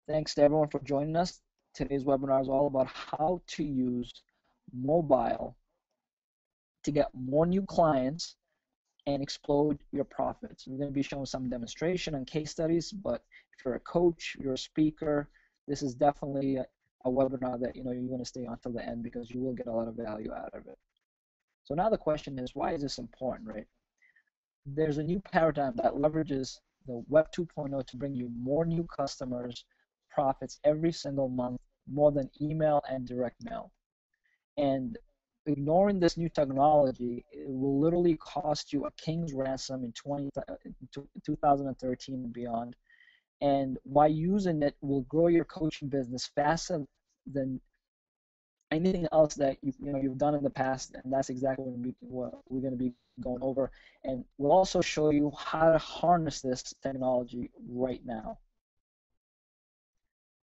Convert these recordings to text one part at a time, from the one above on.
Thanks to everyone for joining us. Today's webinar is all about how to use mobile to get more new clients and explode your profits. We're going to be showing some demonstration and case studies, but if you're a coach, you're a speaker, this is definitely a webinar that you're going to stay until the end because you will get a lot of value out of it. So now the question is, why is this important, right? There's a new paradigm that leverages the Web 2.0 to bring you more new customers, profits every single month, more than email and direct mail. And ignoring this new technology, it will literally cost you a king's ransom in 2013 and beyond. And by using it, will grow your coaching business faster than anything else that you've done in the past, and that's exactly what we're going to be going over. And we'll also show you how to harness this technology right now.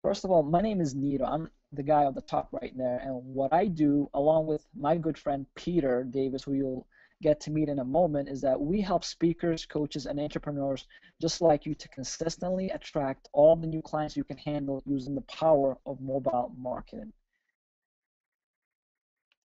First of all, my name is Nido. I'm the guy on the top right there, and what I do, along with my good friend Peter Davis, who you'll get to meet in a moment, is that we help speakers, coaches, and entrepreneurs just like you to consistently attract all the new clients you can handle using the power of mobile marketing.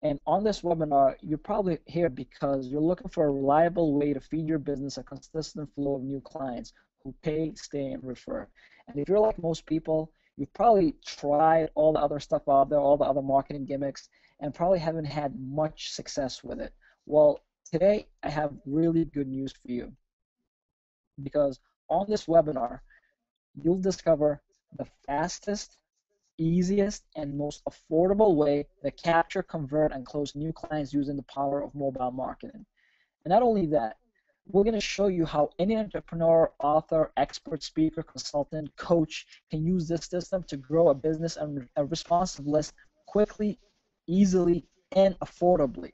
And on this webinar, you're probably here because you're looking for a reliable way to feed your business a consistent flow of new clients who pay, stay, and refer. And if you're like most people, you've probably tried all the other stuff out there, all the other marketing gimmicks, and probably haven't had much success with it. Well, today I have really good news for you, because on this webinar, you'll discover the fastest, easiest, and most affordable way to capture, convert, and close new clients using the power of mobile marketing. And not only that, we're going to show you how any entrepreneur, author, expert, speaker, consultant, coach can use this system to grow a business and a responsive list quickly, easily, and affordably.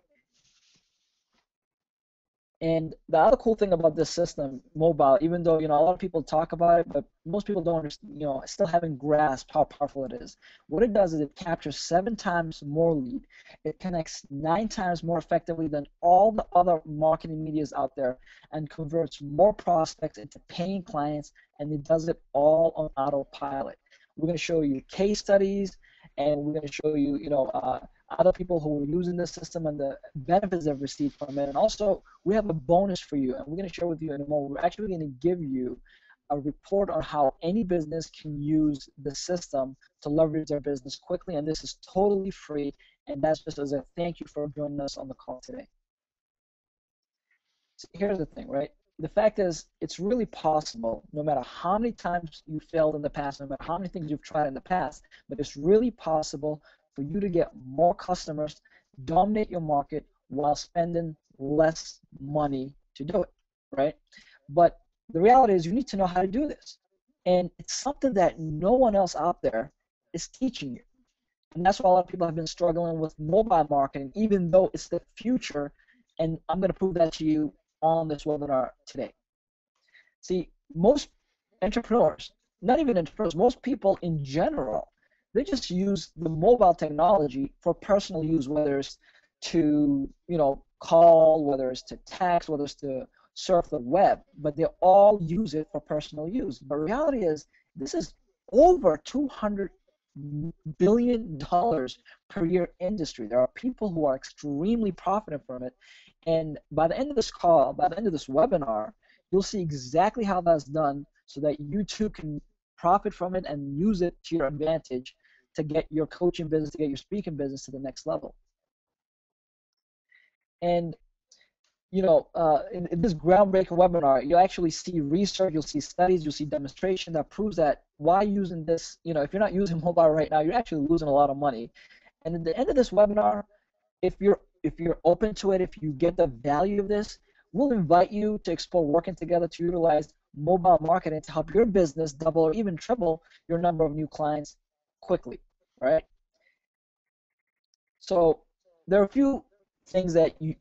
And the other cool thing about this system, mobile, even though a lot of people talk about it, but most people don't, still haven't grasped how powerful it is. What it does is it captures 7 times more lead. It connects 9 times more effectively than all the other marketing medias out there, and converts more prospects into paying clients, and it does it all on autopilot. We're going to show you case studies, and we're going to show you, other people who are using the system and the benefits they've received from it. And also, we have a bonus for you, and we're going to share with you in a moment. We're actually going to give you a report on how any business can use the system to leverage their business quickly, and this is totally free, and that's just as a thank you for joining us on the call today. So here's the thing, right? The fact is, it's really possible, no matter how many times you failed in the past, no matter how many things you've tried in the past, but it's really possible for you to get more customers, dominate your market while spending less money to do it, right? But the reality is you need to know how to do this. And it's something that no one else out there is teaching you. And that's why a lot of people have been struggling with mobile marketing, even though it's the future. And I'm going to prove that to you on this webinar today. See, most entrepreneurs, not even entrepreneurs, most people in general, they just use the mobile technology for personal use, whether it's to, call, whether it's to text, whether it's to surf the web, but they all use it for personal use. But reality is, this is over $200 billion per year industry. There are people who are extremely profiting from it. And by the end of this call, by the end of this webinar, you'll see exactly how that's done so that you too can profit from it and use it to your advantage to get your coaching business, to get your speaking business to the next level. And in this groundbreaking webinar, you'll actually see research, you'll see studies, you'll see demonstration that proves that why using this, if you're not using mobile right now, you're actually losing a lot of money. And at the end of this webinar, if you're open to it, if you get the value of this, we'll invite you to explore working together to utilize mobile marketing to help your business double or even triple your number of new clients quickly, right? So there are a few things that you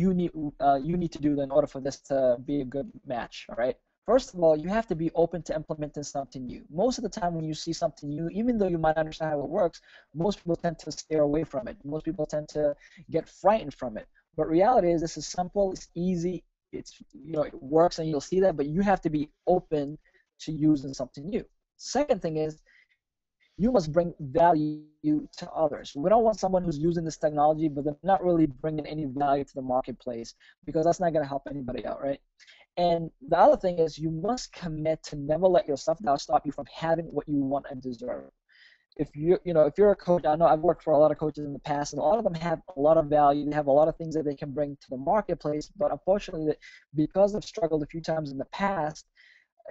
need to do in order for this to be a good match. All right. First of all, you have to be open to implementing something new. Most of the time, when you see something new, even though you might understand how it works, most people tend to steer away from it. Most people tend to get frightened from it. But reality is, this is simple. It's easy. It's it works, and you'll see that. But you have to be open to using something new. Second thing is, you must bring value to others. We don't want someone who's using this technology, but they're not really bringing any value to the marketplace, because that's not going to help anybody out, right? And the other thing is, you must commit to never let your self-doubt stop you from having what you want and deserve. If you're a coach, I know I've worked for a lot of coaches in the past, and a lot of them have a lot of value. They have a lot of things that they can bring to the marketplace, but unfortunately, because they've struggled a few times in the past,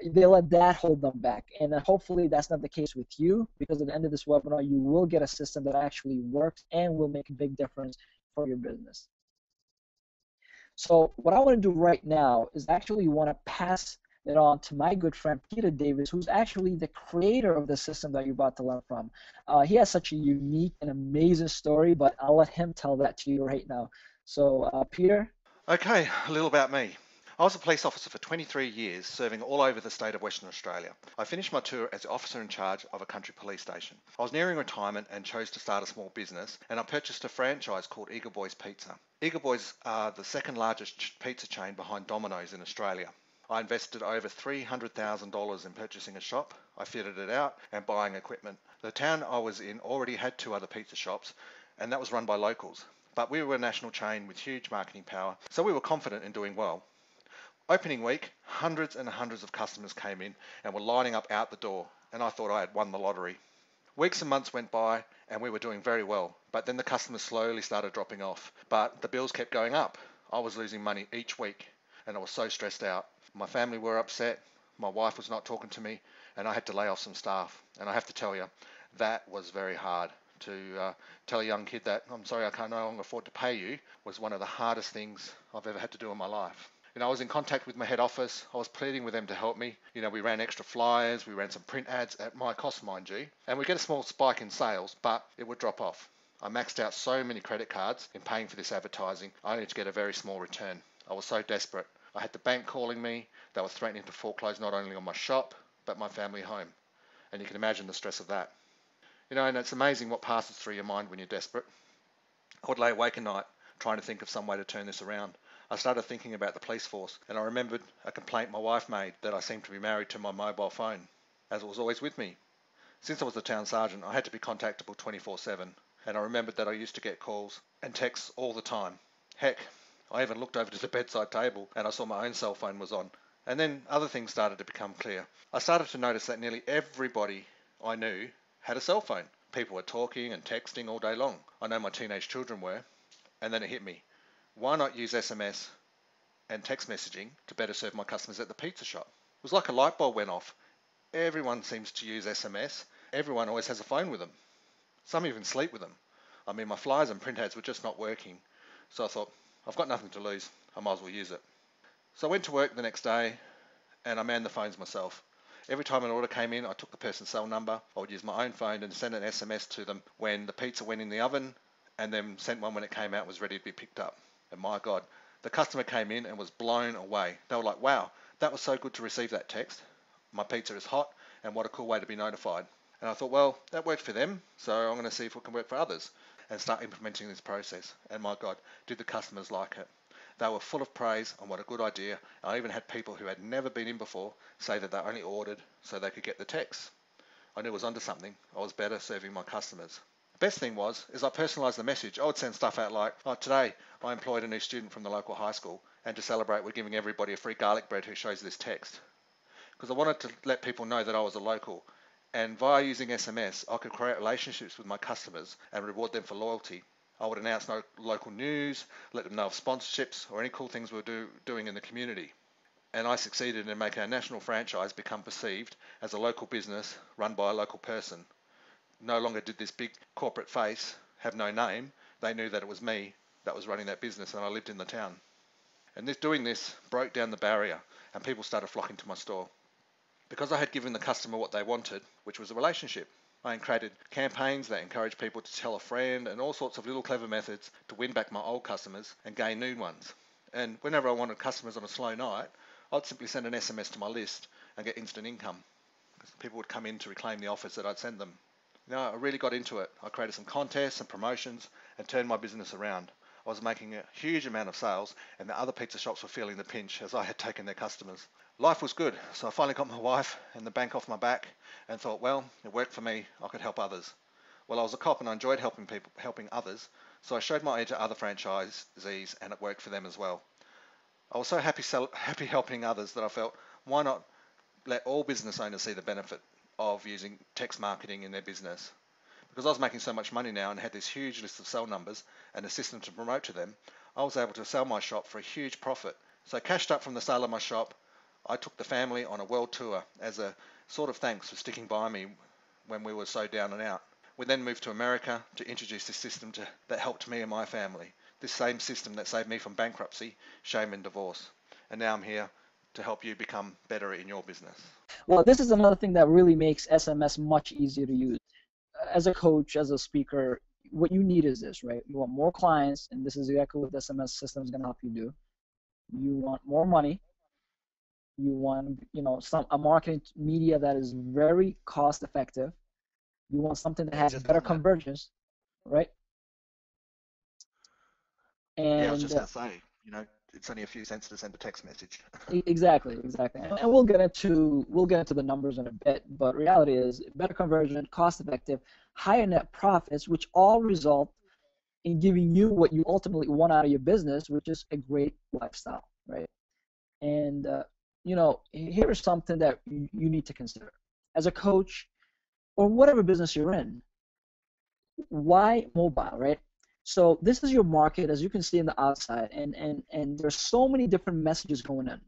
they let that hold them back. And hopefully that's not the case with you, because at the end of this webinar, you will get a system that actually works and will make a big difference for your business. So what I want to do right now is actually want to pass it on to my good friend Peter Davis, who's actually the creator of the system that you're about to learn from. He has such a unique and amazing story, but I'll let him tell that to you right now. So Peter? Okay, a little about me. I was a police officer for 23 years, serving all over the state of Western Australia. I finished my tour as the officer in charge of a country police station. I was nearing retirement and chose to start a small business, and I purchased a franchise called Eagle Boys Pizza. Eagle Boys are the second largest pizza chain behind Domino's in Australia. I invested over $300,000 in purchasing a shop. I fitted it out and buying equipment. The town I was in already had 2 other pizza shops, and that was run by locals. But we were a national chain with huge marketing power, so we were confident in doing well. Opening week, hundreds and hundreds of customers came in and were lining up out the door, and I thought I had won the lottery. Weeks and months went by and we were doing very well, but then the customers slowly started dropping off. But the bills kept going up. I was losing money each week and I was so stressed out. My family were upset, my wife was not talking to me, and I had to lay off some staff. And I have to tell you, that was very hard. To tell a young kid that, I'm sorry, I can no longer afford to pay you, was one of the hardest things I've ever had to do in my life. I was in contact with my head office. I was pleading with them to help me. We ran extra flyers, we ran some print ads at my cost, mind you, and we get a small spike in sales, but it would drop off. I maxed out so many credit cards in paying for this advertising, only to get a very small return. I was so desperate. I had the bank calling me. They were threatening to foreclose not only on my shop, but my family home. And you can imagine the stress of that. And it's amazing what passes through your mind when you're desperate. I would lay awake at night trying to think of some way to turn this around. I started thinking about the police force, and I remembered a complaint my wife made that I seemed to be married to my mobile phone, as it was always with me. Since I was the town sergeant, I had to be contactable 24/7, and I remembered that I used to get calls and texts all the time. Heck, I even looked over to the bedside table and I saw my own cell phone was on. And then other things started to become clear. I started to notice that nearly everybody I knew had a cell phone. People were talking and texting all day long. I know my teenage children were. And then it hit me. Why not use SMS and text messaging to better serve my customers at the pizza shop? It was like a light bulb went off. Everyone seems to use SMS. Everyone always has a phone with them. Some even sleep with them. My flyers and print ads were just not working. So I thought, I've got nothing to lose. I might as well use it. So I went to work the next day and I manned the phones myself. Every time an order came in, I took the person's cell number. I would use my own phone and send an SMS to them when the pizza went in the oven, and then sent one when it came out and was ready to be picked up. And my God, the customer came in and was blown away. They were like, wow, that was so good to receive that text. My pizza is hot, and what a cool way to be notified. And I thought, well, that worked for them, so I'm going to see if it can work for others and start implementing this process. And my God, did the customers like it. They were full of praise on what a good idea. I even had people who had never been in before say that they only ordered so they could get the text. I knew I was onto something. I was better serving my customers. The best thing is I personalised the message. I would send stuff out like, today I employed a new student from the local high school, and to celebrate we're giving everybody a free garlic bread who shows this text. Because I wanted to let people know that I was a local, and via using SMS I could create relationships with my customers and reward them for loyalty. I would announce no local news, let them know of sponsorships or any cool things we were doing in the community. And I succeeded in making a national franchise become perceived as a local business run by a local person. No longer did this big corporate face have no name. They knew that it was me that was running that business and I lived in the town. And doing this broke down the barrier and people started flocking to my store. Because I had given the customer what they wanted, which was a relationship. I created campaigns that encouraged people to tell a friend and all sorts of little clever methods to win back my old customers and gain new ones. And whenever I wanted customers on a slow night, I'd simply send an SMS to my list and get instant income. People would come in to reclaim the offers that I'd send them. I really got into it. I created some contests and promotions and turned my business around. I was making a huge amount of sales and the other pizza shops were feeling the pinch as I had taken their customers. Life was good, so I finally got my wife and the bank off my back and thought, well, it worked for me, I could help others. Well, I was a cop and I enjoyed helping people, helping others, so I showed my eye to other franchisees and it worked for them as well. I was so happy helping others that I felt, why not let all business owners see the benefit of using text marketing in their business? Because I was making so much money now and had this huge list of cell numbers and a system to promote to them, I was able to sell my shop for a huge profit. So cashed up from the sale of my shop, I took the family on a world tour as a sort of thanks for sticking by me when we were so down and out. We then moved to America to introduce this system that helped me and my family. This same system that saved me from bankruptcy, shame and divorce. And now I'm here to help you become better in your business. Well, this is another thing that really makes SMS much easier to use. As a coach, as a speaker, what you need is this, right? You want more clients, and this is exactly what the SMS system is going to help you do. You want more money. You want, a marketing media that is very cost effective. You want something that has better conversions, right? Yeah, I was And just going to say, it's only a few cents to send a text message. exactly. And we'll get into the numbers in a bit, but reality is better conversion, cost effective, higher net profits, which all result in giving you what you ultimately want out of your business, which is a great lifestyle, right? And here's something that you need to consider as a coach or whatever business you're in. Why mobile, right? So this is your market, as you can see in the outside, and there's so many different messages going in.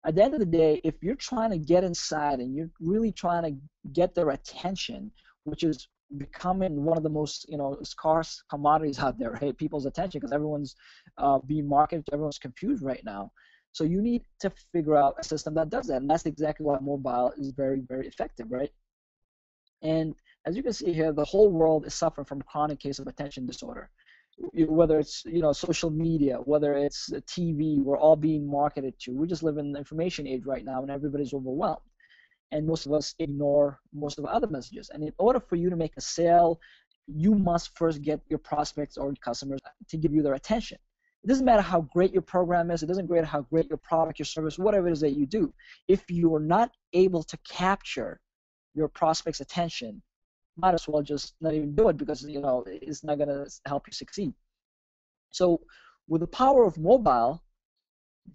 At the end of the day, if you're trying to get inside and you're really trying to get their attention, which is becoming one of the most scarce commodities out there, right? People's attention, because everyone's being marketed, everyone's confused right now. So you need to figure out a system that does that, and that's exactly why mobile is very, very effective, right? And as you can see here, the whole world is suffering from a chronic case of attention disorder. Whether it's social media, whether it's TV, we're all being marketed to. We just live in the information age right now, and everybody's overwhelmed. And most of us ignore most of the other messages. And in order for you to make a sale, you must first get your prospects or customers to give you their attention. It doesn't matter how great your program is. It doesn't matter how great your product, your service, whatever it is that you do. If you are not able to capture your prospect's attention, might as well just not even do it, because it's not going to help you succeed. So with the power of mobile,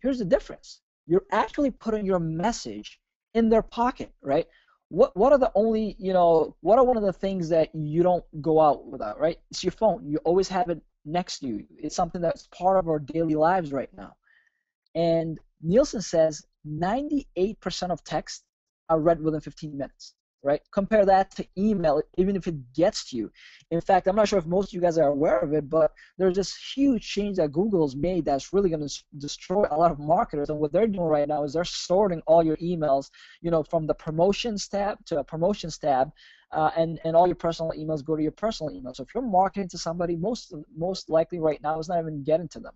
here's the difference. You're actually putting your message in their pocket, right? What are the only, what are one of the things that you don't go out without, right? It's your phone. You always have it next to you. It's something that's part of our daily lives right now. And Nielsen says 98% of texts are read within 15 minutes, right? Compare that to email, even if it gets to you. In fact, I'm not sure if most of you guys are aware of it, but there's this huge change that Google's made that's really going to destroy a lot of marketers. And what they're doing right now is they're sorting all your emails, from the promotions tab to a promotions tab, and all your personal emails go to your personal email. So if you're marketing to somebody, most likely right now it's not even getting to them.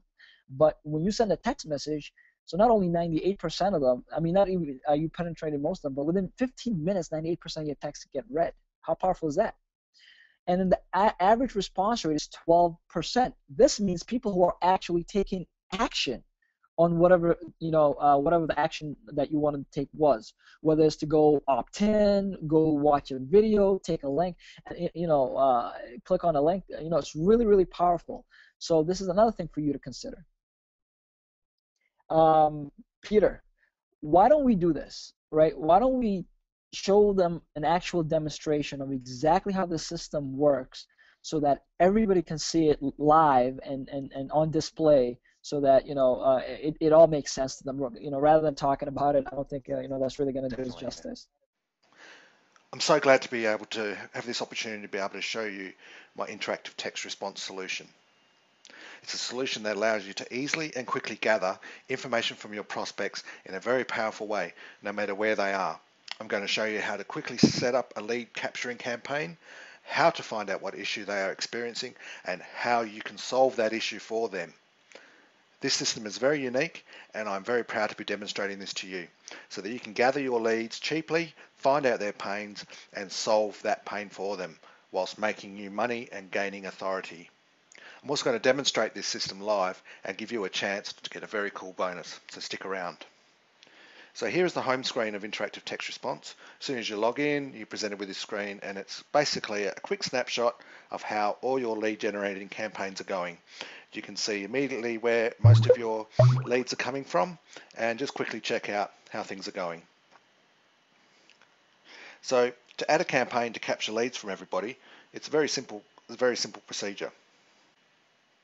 But when you send a text message, so not only 98% of them, I mean, not even are you penetrating most of them, but within 15 minutes, 98% of your texts get read. How powerful is that? And then the average response rate is 12%. This means people who are actually taking action on whatever whatever the action that you want to take was, whether it's to go opt in, go watch a video, take a link, click on a link. It's really, really powerful. So this is another thing for you to consider. Peter, why don't we do this, right? Why don't we show them an actual demonstration of exactly how the system works, so that everybody can see it live and on display, so that it all makes sense to them. Rather than talking about it, I don't think that's really going to do us justice. I'm so glad to be able to have this opportunity to be able to show you my interactive text response solution. It's a solution that allows you to easily and quickly gather information from your prospects in a very powerful way, no matter where they are. I'm going to show you how to quickly set up a lead capturing campaign, how to find out what issue they are experiencing, and how you can solve that issue for them. This system is very unique, and I'm very proud to be demonstrating this to you, so that you can gather your leads cheaply, find out their pains, and solve that pain for them, whilst making you money and gaining authority. I'm also going to demonstrate this system live and give you a chance to get a very cool bonus, so stick around. So here is the home screen of interactive text response. As soon as you log in, you're presented with this screen, and it's basically a quick snapshot of how all your lead generating campaigns are going. You can see immediately where most of your leads are coming from, and just quickly check out how things are going. So to add a campaign to capture leads from everybody, it's a very simple procedure.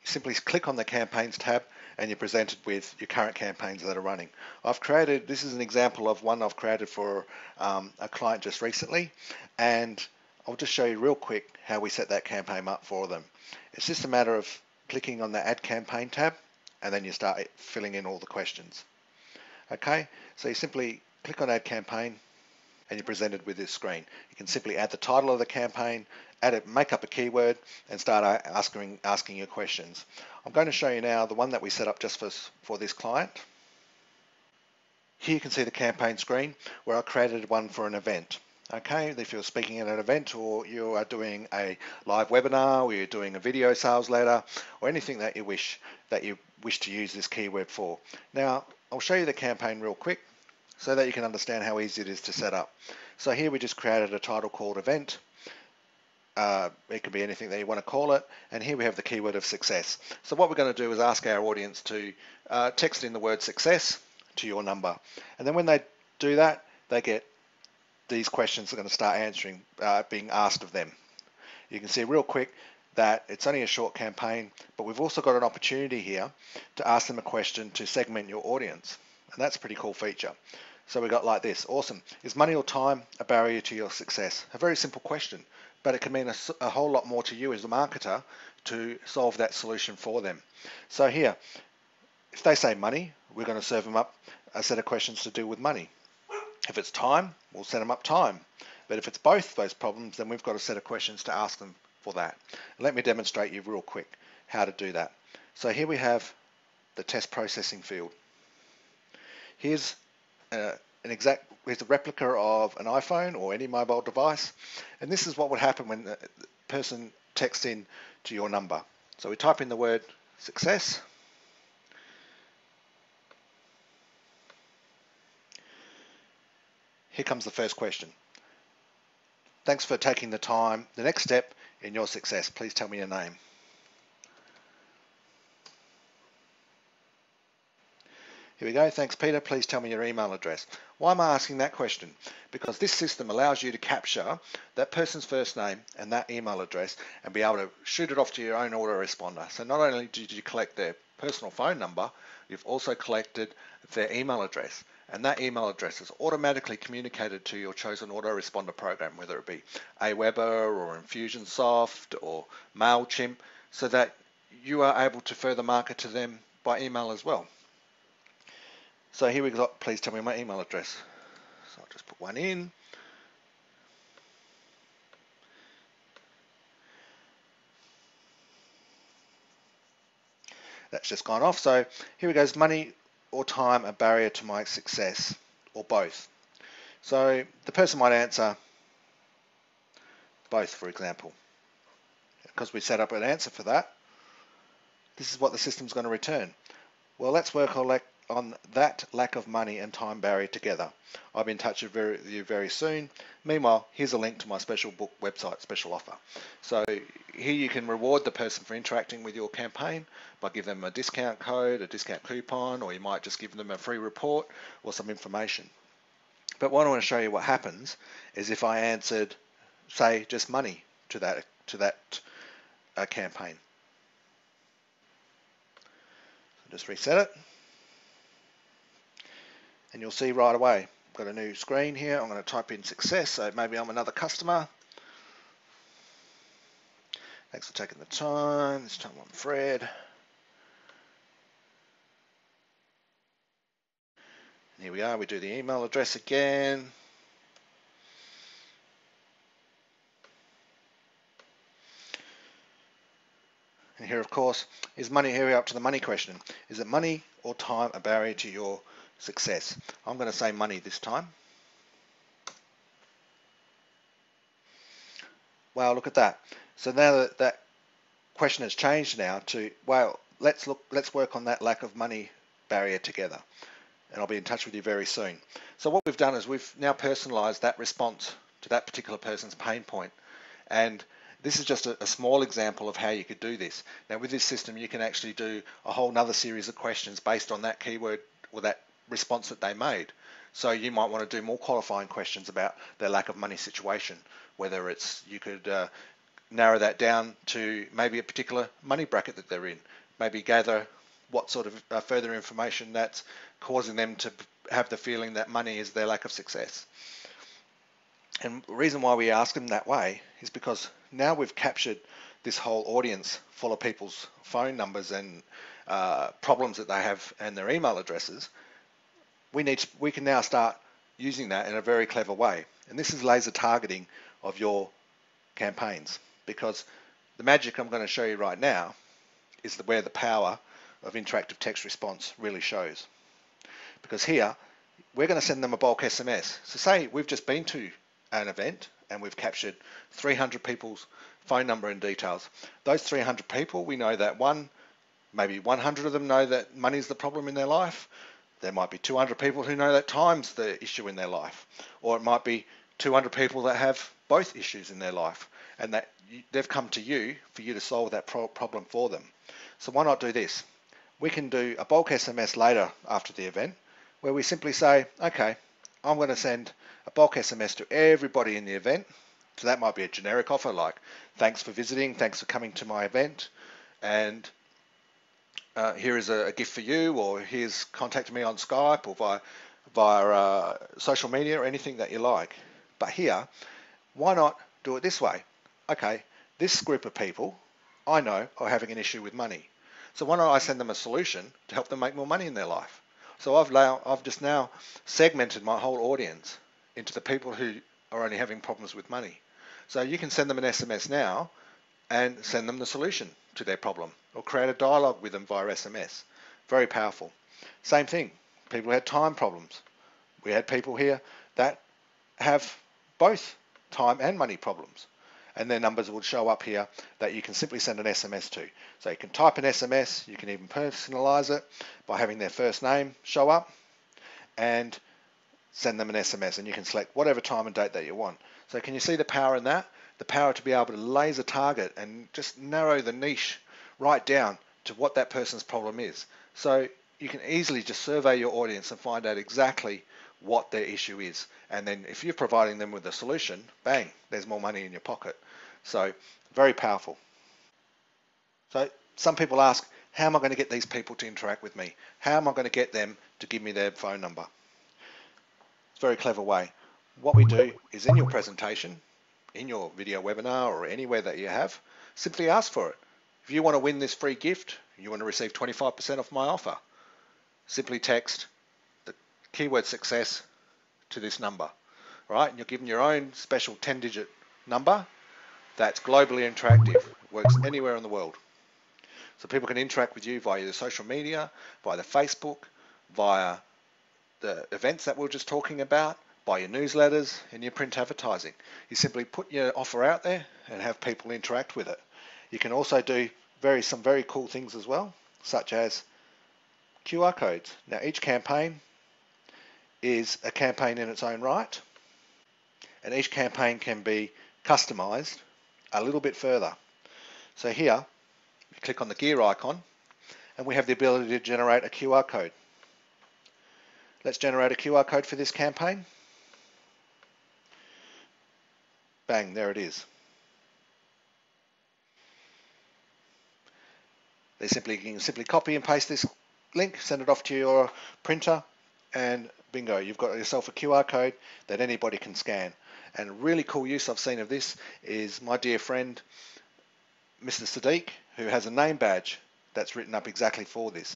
You simply click on the campaigns tab and you're presented with your current campaigns that are running. This is an example of one I've created for a client just recently, and I'll just show you real quick how we set that campaign up for them. It's just a matter of clicking on the Add Campaign tab, and then you start filling in all the questions. Okay, so you simply click on Add Campaign, and you're presented with this screen. You can simply add the title of the campaign, make up a keyword, and start asking your questions. I'm going to show you now the one that we set up just for this client. Here you can see the campaign screen where I created one for an event. Okay, if you're speaking at an event, or you are doing a live webinar, or you're doing a video sales letter, or anything that you wish to use this keyword for. Now, I'll show you the campaign real quick so that you can understand how easy it is to set up. So here we just created a title called event. It could be anything that you want to call it, and here we have the keyword of success. So what we're going to do is ask our audience to text in the word success to your number, and then when they do that, they get these questions are going to start being asked of them. You can see real quick that it's only a short campaign, but we've also got an opportunity here to ask them a question to segment your audience, and that's a pretty cool feature. So we got like this. Awesome. Is money or time a barrier to your success? A very simple question, but it can mean a whole lot more to you as a marketer to solve that solution for them. So here, if they say money, we're going to serve them up a set of questions to do with money. If it's time, we'll set them up time. But if it's both those problems, then we've got a set of questions to ask them for that. Let me demonstrate you real quick how to do that. So here we have the test processing field. Here's a replica of an iPhone or any mobile device, and this is what would happen when the person texts in to your number. So we type in the word success, here comes the first question. Thanks for taking the time. The next step in your success, please tell me your name. Here we go. Thanks, Peter. Please tell me your email address. Why am I asking that question? Because this system allows you to capture that person's first name and that email address and be able to shoot it off to your own autoresponder. So not only did you collect their personal phone number, you've also collected their email address. And that email address is automatically communicated to your chosen autoresponder program, whether it be Aweber or Infusionsoft or MailChimp, so that you are able to further market to them by email as well. So here we got, please tell me my email address. So I'll just put one in. That's just gone off. So here we go. Is money or time a barrier to my success, or both? So the person might answer both, for example. Because we set up an answer for that, this is what the system's going to return. Well, let's work on that lack of money and time barrier together. I'll be in touch with you very soon. Meanwhile, here's a link to my special book website, special offer. So here you can reward the person for interacting with your campaign by giving them a discount code, a discount coupon, or you might just give them a free report or some information. But what I want to show you what happens is if I answered, say, just money to that campaign. So just reset it. And you'll see right away, I've got a new screen here. I'm going to type in success, so maybe I'm another customer. Thanks for taking the time. This time I'm Fred. And here we are, we do the email address again. And here, of course, is money. Here we're up to the money question. Is it money or time a barrier to your success? I'm going to say money this time. Wow, look at that. So now that question has changed now to, well, let's work on that lack of money barrier together. and I'll be in touch with you very soon. So what we've done is we've now personalized that response to that particular person's pain point. And this is just a small example of how you could do this. Now with this system, you can actually do a whole nother series of questions based on that keyword or that response that they made. So you might want to do more qualifying questions about their lack of money situation, whether it's, you could narrow that down to maybe a particular money bracket that they're in, maybe gather what sort of further information that's causing them to have the feeling that money is their lack of success. And the reason why we ask them that way is because now we've captured this whole audience full of people's phone numbers and problems that they have and their email addresses. We can now start using that in a very clever way. And this is laser targeting of your campaigns, because the magic I'm going to show you right now is where the power of interactive text response really shows. Because here, we're going to send them a bulk SMS. So say we've just been to an event and we've captured 300 people's phone number and details. Those 300 people, we know that maybe 100 of them know that money is the problem in their life. There might be 200 people who know that time's the issue in their life. Or it might be 200 people that have both issues in their life, and that they've come to you for you to solve that problem for them. So why not do this? We can do a bulk SMS later after the event where we simply say, okay, I'm going to send a bulk SMS to everybody in the event. So that might be a generic offer like, thanks for visiting, thanks for coming to my event, and here is a gift for you, or here's contact me on Skype or via social media or anything that you like. But here, why not do it this way? Okay, this group of people I know are having an issue with money. So why don't I send them a solution to help them make more money in their life? So I've just now segmented my whole audience into the people who are only having problems with money. So you can send them an SMS now and send them the solution to their problem, or create a dialogue with them via SMS. Very powerful. Same thing, people who had time problems. We had people here that have both time and money problems, and their numbers would show up here that you can simply send an SMS to. So you can type an SMS, you can even personalize it by having their first name show up and send them an SMS, and you can select whatever time and date that you want. So can you see the power in that? The power to be able to laser target and just narrow the niche right down to what that person's problem is. So you can easily just survey your audience and find out exactly what their issue is. And then if you're providing them with a solution, bang, there's more money in your pocket. So very powerful. So some people ask, how am I going to get these people to interact with me? How am I going to get them to give me their phone number? It's a very clever way. What we do is in your presentation, in your video webinar or anywhere that you have, simply ask for it. If you want to win this free gift, you want to receive 25% off my offer, simply text the keyword success to this number, right? And you're given your own special 10-digit number that's globally interactive, works anywhere in the world. So people can interact with you via the social media, via the Facebook, via the events that we were just talking about, by your newsletters and your print advertising. You simply put your offer out there and have people interact with it. You can also do some very cool things as well, such as QR codes. Now each campaign is a campaign in its own right, and each campaign can be customized a little bit further. So here, you click on the gear icon and we have the ability to generate a QR code. Let's generate a QR code for this campaign. Bang, there it is. You can simply copy and paste this link, send it off to your printer, and bingo, you've got yourself a QR code that anybody can scan. And a really cool use I've seen of this is my dear friend, Mr. Sadiq, who has a name badge that's written up exactly for this.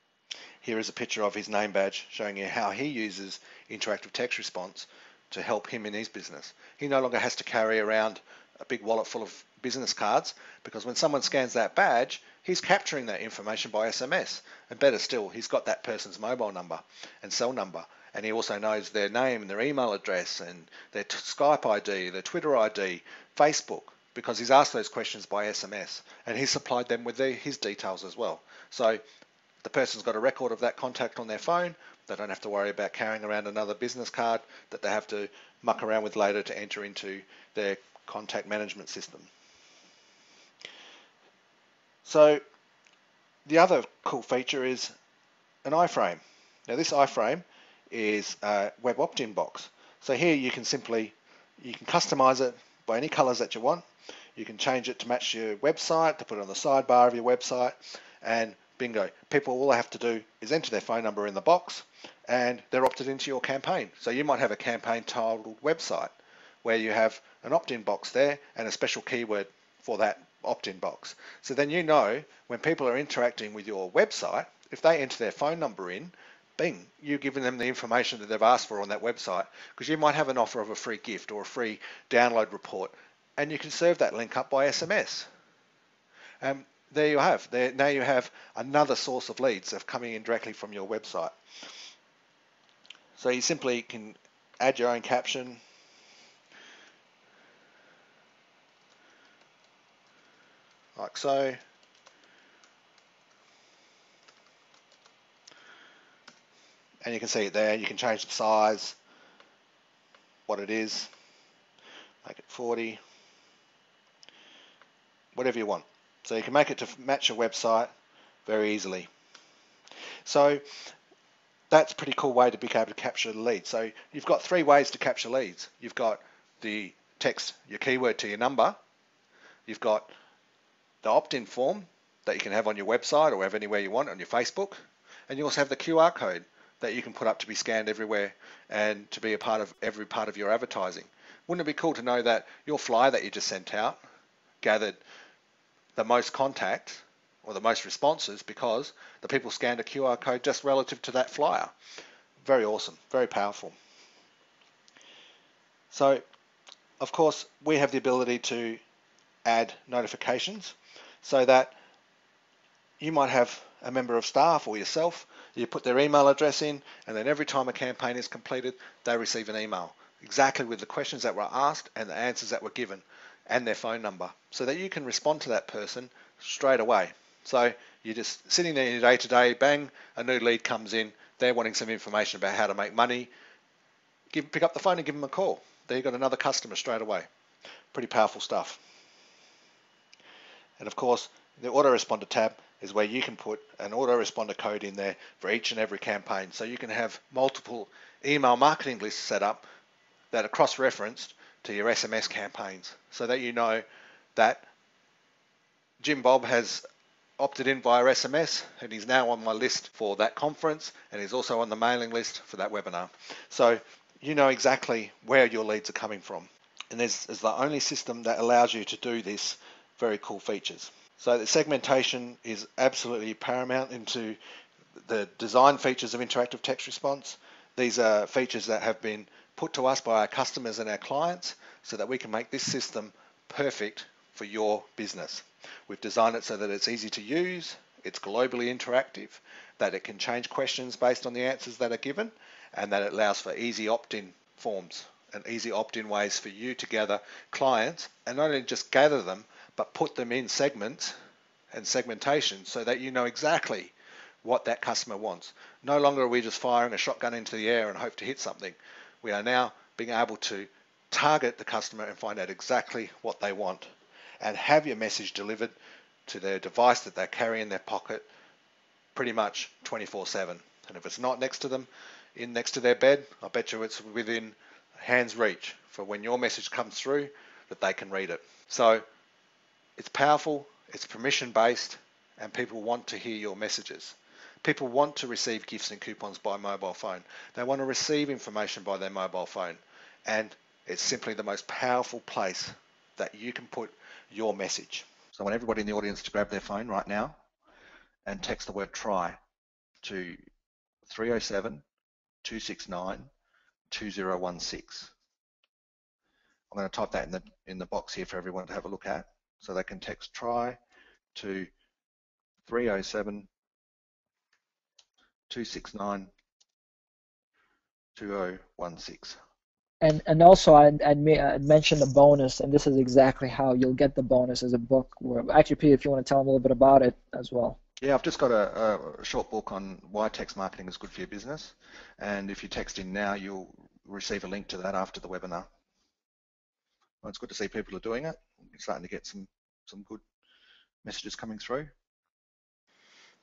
Here is a picture of his name badge showing you how he uses interactive text response to help him in his business. He no longer has to carry around a big wallet full of business cards, because when someone scans that badge, he's capturing that information by SMS. And better still, he's got that person's mobile number and cell number, and he also knows their name and their email address and their Skype ID, their Twitter ID, Facebook, because he's asked those questions by SMS, and he's supplied them with his details as well. So The person's got a record of that contact on their phone. They don't have to worry about carrying around another business card that they have to muck around with later to enter into their contact management system. So the other cool feature is an iframe. Now this iframe is a web opt-in box. So here you can customize it by any colors that you want. You can change it to match your website, to put it on the sidebar of your website, and bingo. People, all they have to do is enter their phone number in the box and they're opted into your campaign. So you might have a campaign titled website where you have an opt-in box there and a special keyword for that opt-in box. So then you know when people are interacting with your website, if they enter their phone number in, bing, you're giving them the information that they've asked for on that website, because you might have an offer of a free gift or a free download report, and you can serve that link up by SMS. There you have. Now you have another source of leads of coming in directly from your website. So you simply can add your own caption. Like so. And you can see it there. You can change the size, what it is, make it 40, whatever you want. So you can make it to match your website very easily. So that's a pretty cool way to be able to capture the leads. So you've got 3 ways to capture leads. You've got the text, your keyword to your number. You've got the opt-in form that you can have on your website or have anywhere you want on your Facebook. And you also have the QR code that you can put up to be scanned everywhere and to be a part of every part of your advertising. Wouldn't it be cool to know that your flyer that you just sent out gathered the most contact or the most responses because the people scanned a QR code just relative to that flyer? Very awesome, very powerful. So, of course, we have the ability to add notifications so that you might have a member of staff or yourself, you put their email address in, and then every time a campaign is completed, they receive an email exactly with the questions that were asked and the answers that were given and their phone number, so that you can respond to that person straight away. So you're just sitting there in your day-to-day, bang, a new lead comes in, they're wanting some information about how to make money, pick up the phone and give them a call. There you've got another customer straight away. Pretty powerful stuff. And of course, the autoresponder tab is where you can put an autoresponder code in there for each and every campaign. So you can have multiple email marketing lists set up that are cross-referenced to your SMS campaigns, so that you know that Jim Bob has opted in via SMS and he's now on my list for that conference, and he's also on the mailing list for that webinar. So you know exactly where your leads are coming from. And there's the only system that allows you to do this very cool features. So the segmentation is absolutely paramount into the design features of interactive text response. These are features that have been put to us by our customers and our clients so that we can make this system perfect for your business. We've designed it so that it's easy to use, it's globally interactive, that it can change questions based on the answers that are given, and that it allows for easy opt-in forms and easy opt-in ways for you to gather clients, and not only just gather them, but put them in segments and segmentation so that you know exactly what that customer wants. No longer are we just firing a shotgun into the air and hope to hit something. We are now being able to target the customer and find out exactly what they want and have your message delivered to their device that they carry in their pocket pretty much 24/7. And if it's not next to them, next to their bed, I bet you it's within hand's reach for when your message comes through that they can read it. So it's powerful, it's permission based, and people want to hear your messages. People want to receive gifts and coupons by mobile phone. They want to receive information by their mobile phone. And it's simply the most powerful place that you can put your message. So I want everybody in the audience to grab their phone right now and text the word try to 307-269-2016. I'm going to type that in the box here for everyone to have a look at. So they can text try to 307-269-2016. And also I'd mentioned a bonus, and this is exactly how you'll get the bonus as a book. Actually, Pete, if you want to tell them a little bit about it as well. Yeah, I've just got a short book on why text marketing is good for your business. And if you text in now, you'll receive a link to that after the webinar. Well, it's good to see people are doing it. We're starting to get some good messages coming through.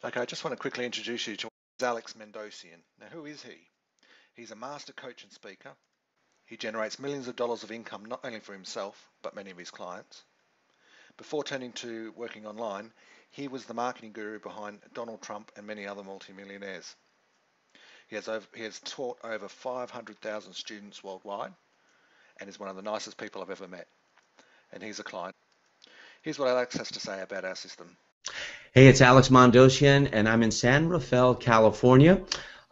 Okay, I just want to quickly introduce you to Alex Mandossian. Now, who is he? He's a master coach and speaker. He generates millions of dollars of income not only for himself, but many of his clients. Before turning to working online, he was the marketing guru behind Donald Trump and many other multimillionaires. He has taught over 500,000 students worldwide and is one of the nicest people I've ever met. And he's a client. Here's what Alex has to say about our system. Hey, it's Alex Mandossian, and I'm in San Rafael, California.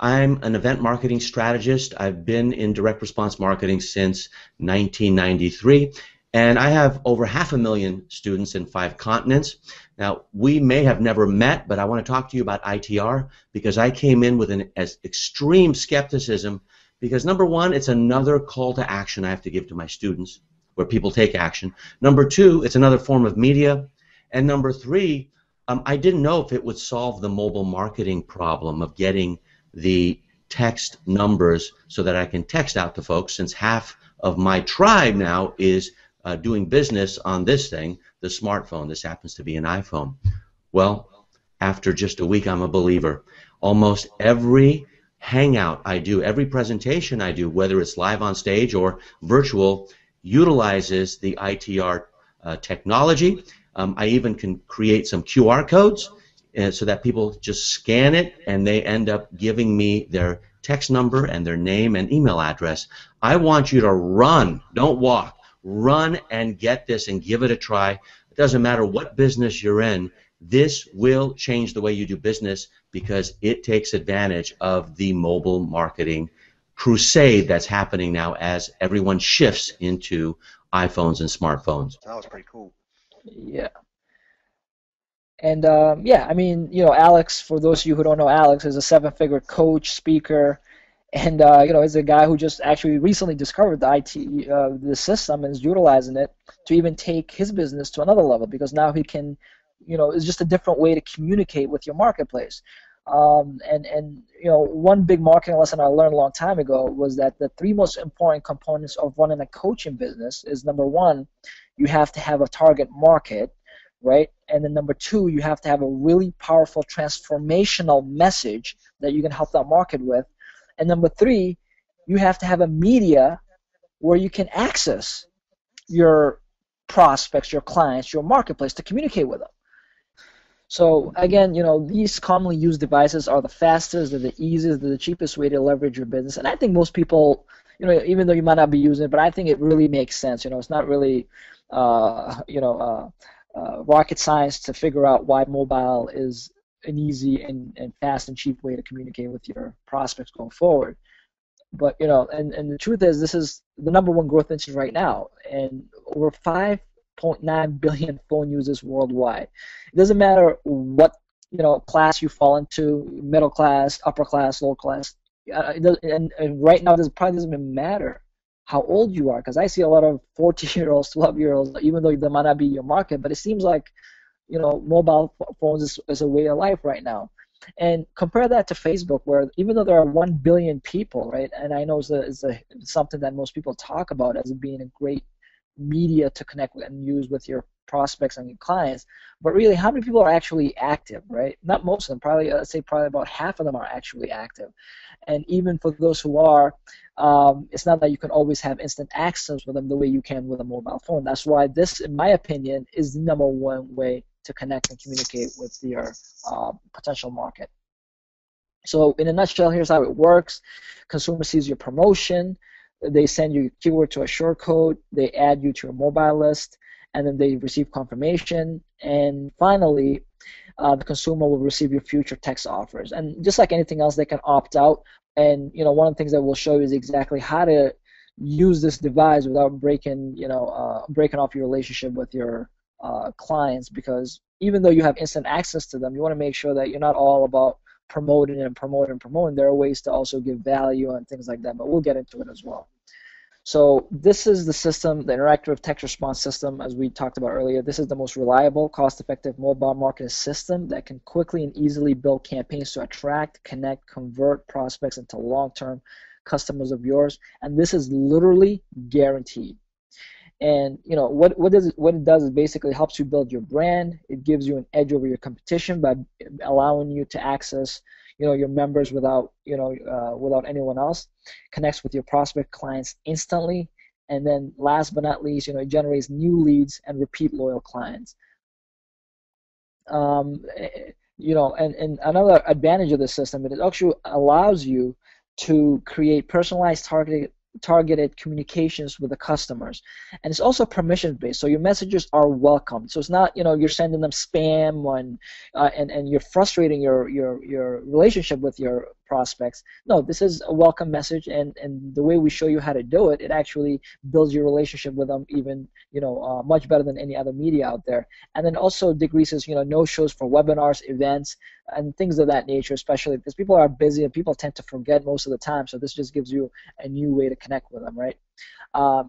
I'm an event marketing strategist. I've been in direct response marketing since 1993, and I have over 500,000 students in 5 continents. Now, we may have never met, but I want to talk to you about ITR because I came in with an extreme skepticism because, number one, it's another call to action I have to give to my students where people take action. Number two, it's another form of media. And number three, I didn't know if it would solve the mobile marketing problem of getting the text numbers so that I can text out to folks, since half of my tribe now is doing business on this thing, the smartphone. This happens to be an iPhone. Well, after just a week, I'm a believer. Almost every Hangout I do, every presentation I do, whether it's live on stage or virtual, utilizes the ITR technology. I even can create some QR codes so that people just scan it and they end up giving me their text number and their name and email address. I want you to run, don't walk. Run and get this and give it a try. It doesn't matter what business you're in. This will change the way you do business because it takes advantage of the mobile marketing crusade that's happening now as everyone shifts into iPhones and smartphones. That was pretty cool. Yeah. And yeah, I mean, Alex, for those of you who don't know, Alex is a 7-figure coach, speaker, and he's a guy who just actually recently discovered the system and is utilizing it to even take his business to another level, because now he can, it's just a different way to communicate with your marketplace. And one big marketing lesson I learned a long time ago was that the 3 most important components of running a coaching business is, number 1, you have to have a target market, right? And then number 2, you have to have a really powerful transformational message that you can help that market with. And number 3, you have to have a media where you can access your prospects, your clients, your marketplace to communicate with them. So again, these commonly used devices are the fastest, they're the easiest, they're the cheapest way to leverage your business. And I think most people, even though you might not be using it, but I think it really makes sense. It's not really, rocket science to figure out why mobile is an easy and fast and cheap way to communicate with your prospects going forward. But and the truth is, this is the #1 growth engine right now, and over 5.9 billion phone users worldwide. It doesn't matter what class you fall into, middle class, upper class, low class, and right now this probably doesn't even matter how old you are, because I see a lot of 14-year-olds, 12-year-olds, even though they might not be your market, but it seems like mobile phones is a way of life right now. And compare that to Facebook, where even though there are 1 billion people, right, and I know it's something that most people talk about as being a great media to connect with and use with your prospects and your clients, but really, how many people are actually active, right? Not most of them, probably, I'd say probably about half of them are actually active. And even for those who are, it's not that you can always have instant access with them the way you can with a mobile phone. That's why this, in my opinion, is the #1 way to connect and communicate with your potential market. So in a nutshell, here's how it works. Consumer sees your promotion, they send you a keyword to a shortcode, they add you to a mobile list, and then they receive confirmation, and finally the consumer will receive your future text offers. And just like anything else, they can opt out, and one of the things that we'll show you is exactly how to use this device without breaking off your relationship with your clients, because even though you have instant access to them, you want to make sure that you're not all about promoting and promoting and promoting. There are ways to also give value and things like that, but we'll get into it as well. So this is the system, the interactive text response system, as we talked about earlier. This is the most reliable, cost-effective mobile marketing system that can quickly and easily build campaigns to attract, connect, convert prospects into long-term customers of yours. And this is literally guaranteed. And what it does is basically helps you build your brand. It gives you an edge over your competition by allowing you to access your members without without anyone else. Connects with your prospect clients instantly, and then last but not least, it generates new leads and repeat loyal clients. And another advantage of the system, it actually allows you to create personalized targeted communications with the customers, and it's also permission based, so your messages are welcome. So it's not you're sending them spam and you're frustrating your relationship with your prospects. No, this is a welcome message, and the way we show you how to do it, it actually builds your relationship with them even much better than any other media out there. And then also decreases no shows for webinars, events, and things of that nature, especially because people are busy and people tend to forget most of the time. So this just gives you a new way to connect with them, right?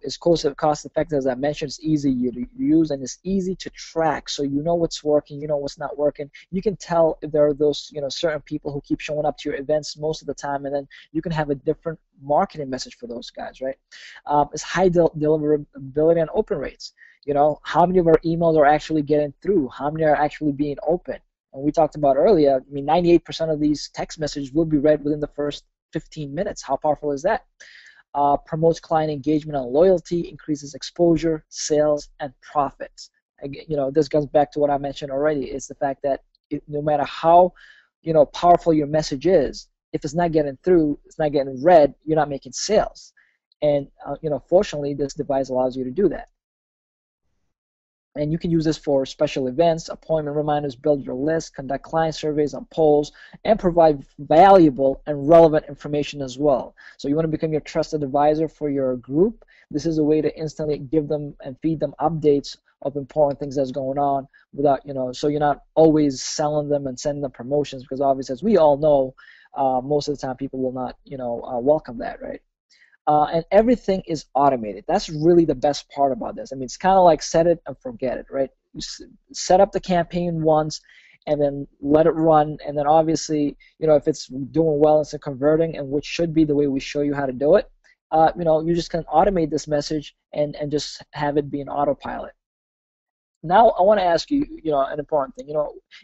It's cost effective, as I mentioned. It's easy to use, and it's easy to track, so you know what's working, you know what's not working. You can tell if there are those certain people who keep showing up to your events most of the time, and then you can have a different marketing message for those guys, right? It's high deliverability and open rates. How many of our emails are actually getting through? How many are actually being opened? And we talked about earlier, 98% of these text messages will be read within the first 15 minutes. How powerful is that? Promotes client engagement and loyalty, increases exposure, sales, and profits. Again, this goes back to what I mentioned already. It's the fact that no matter how powerful your message is, if it's not getting through, it's not getting read, you're not making sales. And fortunately, this device allows you to do that. And you can use this for special events, appointment reminders, build your list, conduct client surveys and polls, and provide valuable and relevant information as well. So you want to become your trusted advisor for your group. This is a way to instantly give them and feed them updates of important things that's going on without, so you're not always selling them and sending them promotions, because obviously, as we all know, most of the time people will not, welcome that, right? And everything is automated. That's really the best part about this. It's kind of like set it and forget it, right? You set up the campaign once and then let it run, and then obviously, if it's doing well, it's converting, and which should be the way we show you how to do it, you just can automate this message and just have it be an autopilot. Now, I want to ask you, an important thing.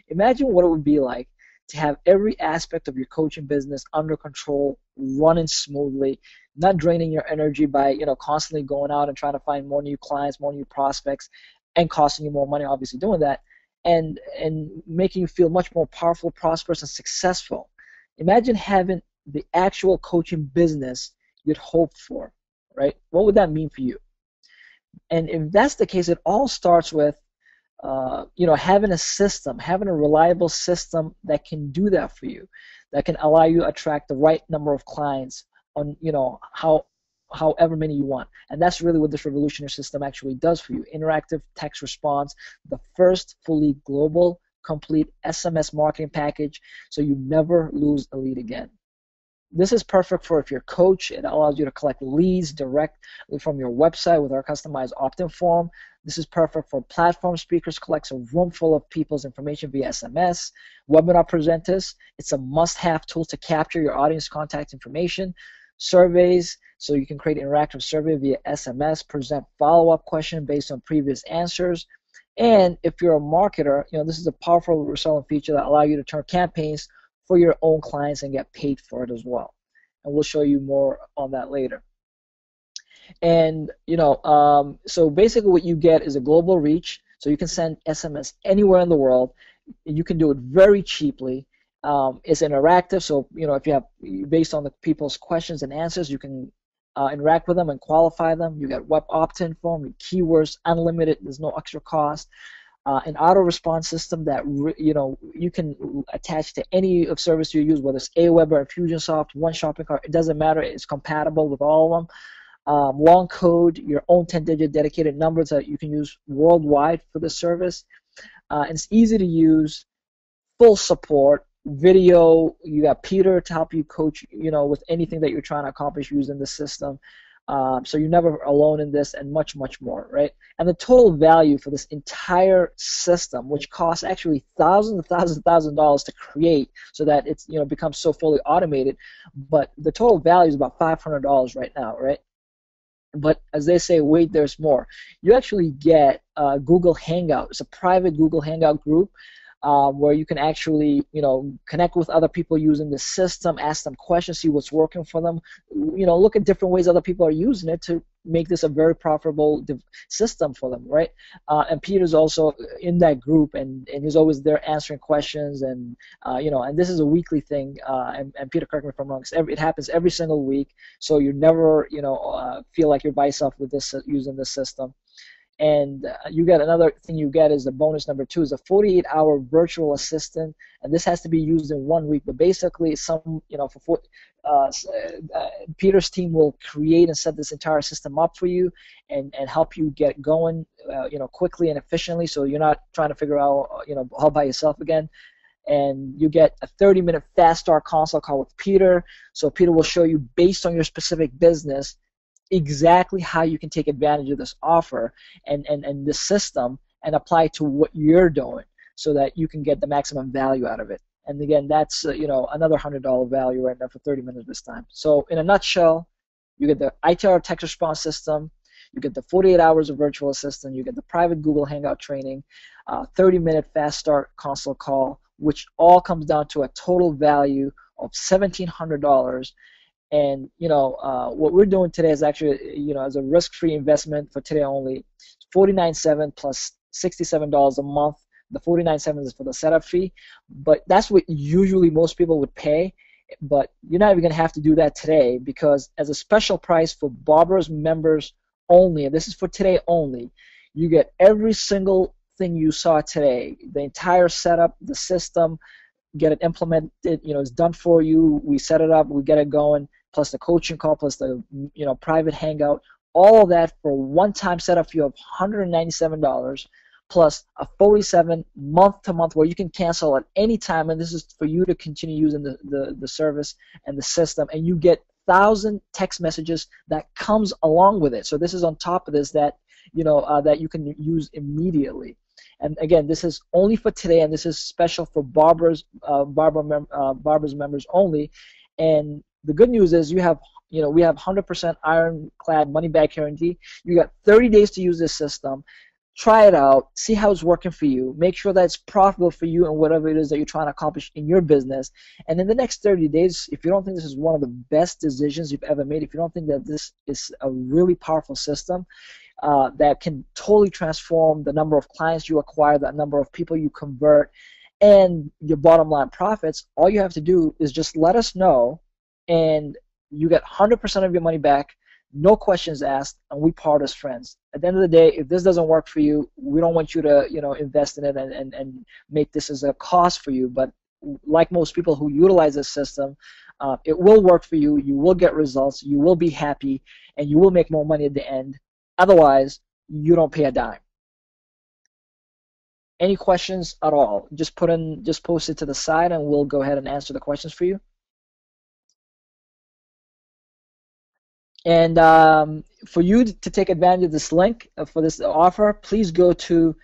Imagine what it would be like to have every aspect of your coaching business under control, running smoothly, not draining your energy by constantly going out and trying to find more new clients, more new prospects, and costing you more money, obviously doing that, and making you feel much more powerful, prosperous, and successful. Imagine having the actual coaching business you'd hoped for, right? What would that mean for you? And if that's the case, it all starts with having a system, having a reliable system that can do that for you, that can allow you to attract the right number of clients on, however many you want. And that's really what this revolutionary system actually does for you. Interactive text response, the first fully global, complete SMS marketing package, so you never lose a lead again. This is perfect for if you're a coach. It allows you to collect leads directly from your website with our customized opt-in form. This is perfect for platform speakers, collects a room full of people's information via SMS. Webinar presenters, it's a must-have tool to capture your audience contact information. Surveys, so you can create an interactive survey via SMS, present follow-up questions based on previous answers. And if you're a marketer, this is a powerful reselling feature that allows you to turn campaigns for your own clients and get paid for it as well. And we'll show you more on that later. And so basically what you get is a global reach, so you can send SMS anywhere in the world. You can do it very cheaply. It's interactive, so if you have, based on the people's questions and answers, you can interact with them and qualify them. You get web opt-in form, keywords, unlimited. There's no extra cost. An auto response system that you can attach to any of service you use, whether it's Aweber or Infusionsoft, one shopping cart. It doesn't matter. It's compatible with all of them. Long code, your own 10-digit dedicated numbers that you can use worldwide for the service. It's easy to use, full support, video. You got Peter to help you coach, with anything that you're trying to accomplish using the system. So you're never alone in this, and much, much more, right? And the total value for this entire system, which costs actually thousands of dollars to create, so that it's becomes so fully automated, but the total value is about $500 right now, right? But as they say, wait, there's more. You actually get Google Hangout. It's a private Google Hangout group where you can actually, connect with other people using the system, ask them questions, see what's working for them, look at different ways other people are using it to make this a very profitable system for them, right? And Peter's also in that group, and he's always there answering questions, and and this is a weekly thing. And Peter, correct me if I'm wrong. It happens every single week, so you never, feel like you're by yourself with this using this system. And you get another thing you get is the bonus number 2 is a 48-hour virtual assistant, and this has to be used in 1 week. But basically, Peter's team will create and set this entire system up for you, and help you get going, quickly and efficiently, so you're not trying to figure out, all by yourself again. And you get a 30-minute fast start consult call with Peter. So Peter will show you, based on your specific business, exactly how you can take advantage of this offer and this system and apply it to what you're doing, so that you can get the maximum value out of it. And again, that's another $100 value right now for 30 minutes this time. So in a nutshell, you get the ITR text response system, you get the 48 hours of virtual assistant, you get the private Google Hangout training, 30-minute fast start consult call, which all comes down to a total value of $1,700. And what we're doing today is actually, as a risk-free investment for today only, $49.7 plus $67 a month. The $49.7 is for the setup fee, but that's what usually most people would pay. But you're not even going to have to do that today, because as a special price for Barbara's members only, and this is for today only, you get every single thing you saw today, the entire setup, the system, get it implemented, it's done for you. We set it up, we get it going, plus the coaching call, plus the private hangout, all of that for a one-time setup fee of $197, plus a 47 month-to-month where you can cancel at any time, and this is for you to continue using the service and the system, and you get 1,000 text messages that comes along with it. So this is on top of this that that you can use immediately. And again, this is only for today, and this is special for Barbara's members only. And the good news is we have 100% ironclad money back guarantee. You got 30 days to use this system. Try it out, see how it's working for you, make sure that it's profitable for you and whatever it is that you're trying to accomplish in your business. And in the next 30 days, if you don't think this is one of the best decisions you've ever made, if you don't think that this is a really powerful system that can totally transform the number of clients you acquire, the number of people you convert, and your bottom line profits, all you have to do is just let us know, and you get 100% of your money back, no questions asked, and we part as friends. At the end of the day, if this doesn't work for you, we don't want you to invest in it and make this as a cost for you. But like most people who utilize this system, it will work for you. You will get results. You will be happy, and you will make more money at the end. Otherwise, you don't pay a dime. Any questions at all? Just post it to the side, and we'll go ahead and answer the questions for you. And for you to take advantage of this link for this offer, please go to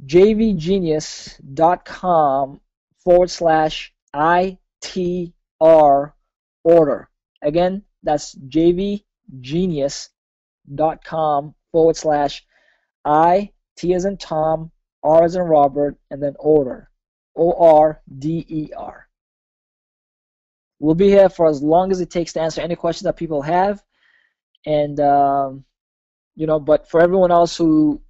jvgenius.com/ITR order. Again, that's jvgenius.com/I, T as in Tom, R as in Robert, and then order. ORDER. We'll be here for as long as it takes to answer any questions that people have. And but for everyone else who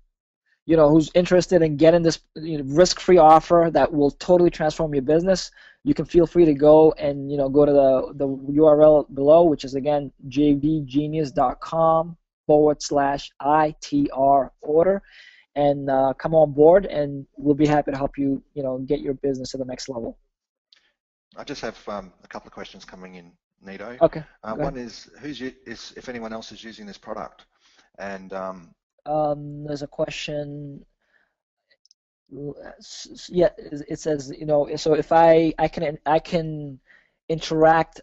who's interested in getting this risk-free offer that will totally transform your business, you can feel free to go and go to the URL below, which is again jvgenius.com/ITR order, and come on board, and we'll be happy to help you get your business to the next level. I just have a couple of questions coming in, Nido. Okay. One is if anyone else is using this product, and there's a question. Yeah, it says so if I can interact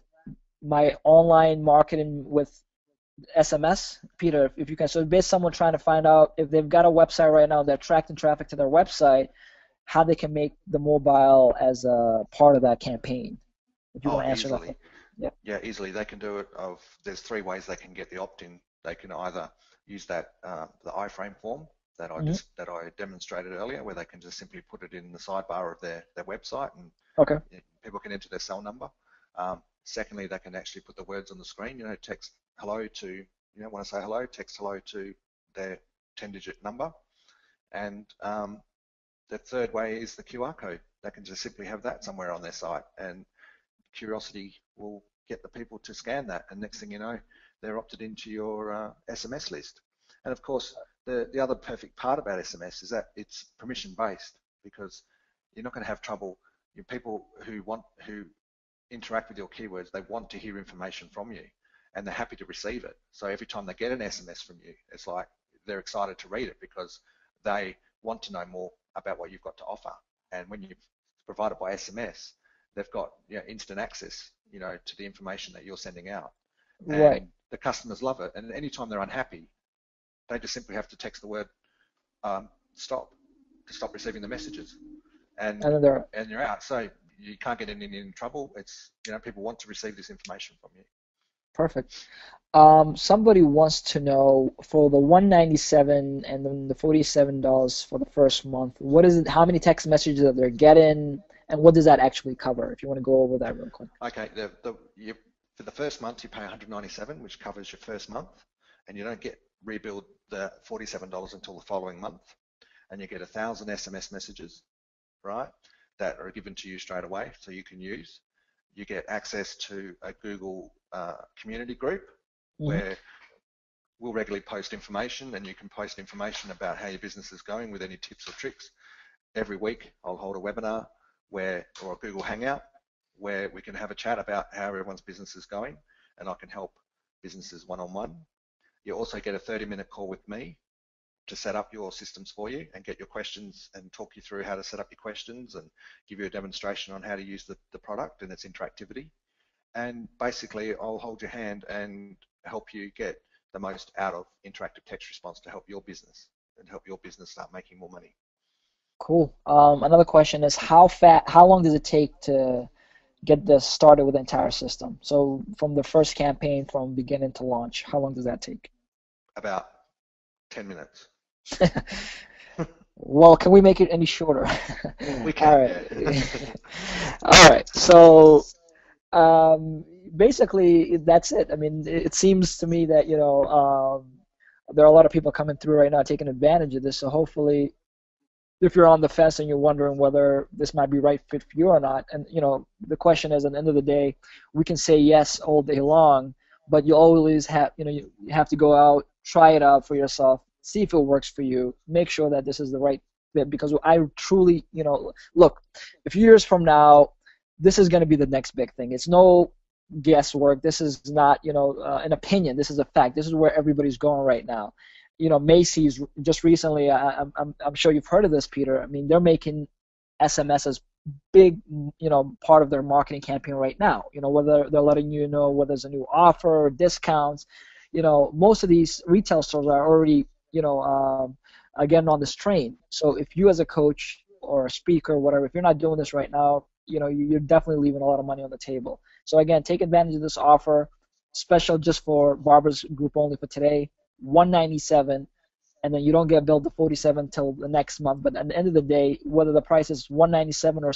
my online marketing with SMS, Peter, if you can. So basically someone trying to find out if they've got a website right now, they're attracting traffic to their website, how they can make the mobile as a part of that campaign. If you Oh, want to answer easily. that. Yeah. Yeah, easily. They can do it. There's three ways they can get the opt-in. They can either use that the IFrame form that Mm-hmm. I demonstrated earlier, where they can just simply put it in the sidebar of their website, and Okay. people can enter their cell number. Secondly, they can actually put the words on the screen. Text hello to, want to say hello, text hello to their 10-digit number. And the third way is the QR code. They can just simply have that somewhere on their site, and Curiosity will get the people to scan that, and next thing you know, they're opted into your SMS list. And of course, the other perfect part about SMS is that it's permission based, because you're not going to have trouble. People who interact with your keywords, they want to hear information from you, and they're happy to receive it. So every time they get an SMS from you, it's like they're excited to read it because they want to know more about what you've got to offer. And when you provide it by SMS, they've got instant access, to the information that you're sending out. And Right. the customers love it. And anytime they're unhappy, they just simply have to text the word stop to stop receiving the messages, and you're out. So you can't get in trouble. It's people want to receive this information from you. Perfect. Somebody wants to know, for the $197 and then the $47 for the first month, what is it? How many text messages that they're getting, and what does that actually cover? If you want to go over that real quick. Okay. For the first month, you pay $197, which covers your first month, and you don't get rebilled the $47 until the following month, and you get 1,000 SMS messages, right, that are given to you straight away, so you can use. You get access to a Google community group where we'll regularly post information, and you can post information about how your business is going with any tips or tricks. Every week, I'll hold a webinar or a Google Hangout where we can have a chat about how everyone's business is going, and I can help businesses one-on-one. You also get a 30-minute call with me to set up your systems for you and get your questions and talk you through how to set up your questions and give you a demonstration on how to use the product and its interactivity. And basically, I'll hold your hand and help you get the most out of interactive text response to help your business and help your business start making more money. Cool. Another question is, how long does it take to get this started with the entire system? So from the first campaign, from beginning to launch, how long does that take? About 10 minutes. Well, can we make it any shorter? We can. All right. Yeah. All right. So basically, that's it. I mean, it seems to me that there are a lot of people coming through right now taking advantage of this. So hopefully, if you're on the fence and you're wondering whether this might be right fit for you or not, and the question is, at the end of the day, we can say yes all day long, but you always have you have to go out, try it out for yourself, see if it works for you, make sure that this is the right fit, because I truly look, a few years from now, this is going to be the next big thing. It's no guesswork. This is not an opinion. This is a fact. This is where everybody's going right now. Macy's just recently, I'm sure you've heard of this, Peter. I mean, they're making SMS as big, part of their marketing campaign right now. Whether they're letting you know whether there's a new offer, discounts. Most of these retail stores are already, getting on this train. So if you as a coach or a speaker or whatever, if you're not doing this right now, you're definitely leaving a lot of money on the table. So again, take advantage of this offer, special just for Barbara's group only for today. $197, and then you don't get billed the $47 till the next month. But at the end of the day, whether the price is $197 or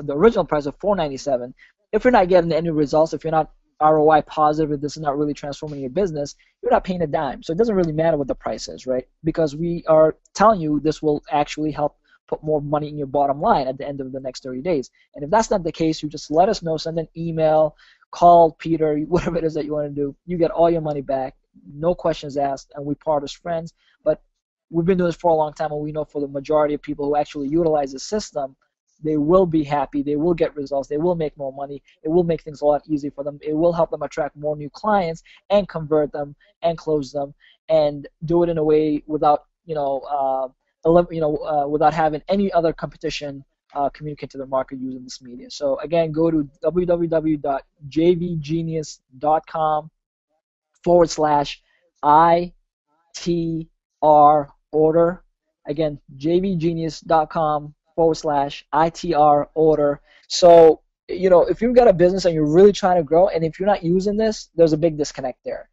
the original price of $497, if you're not getting any results, if you're not ROI positive, if this is not really transforming your business, you're not paying a dime. So it doesn't really matter what the price is, right? Because we are telling you this will actually help put more money in your bottom line at the end of the next 30 days. And if that's not the case, you just let us know, send an email, call Peter, whatever it is that you want to do. You get all your money back. No questions asked, and we part as friends. But we've been doing this for a long time, and we know for the majority of people who actually utilize the system, they will be happy, they will get results, they will make more money, it will make things a lot easier for them, it will help them attract more new clients and convert them and close them, and do it in a way without without having any other competition communicate to the market using this media. So again, go to www.jvgenius.com. ITR order. Again, jvgenius.com/ITR order. So, if you've got a business and you're really trying to grow, and if you're not using this, there's a big disconnect there.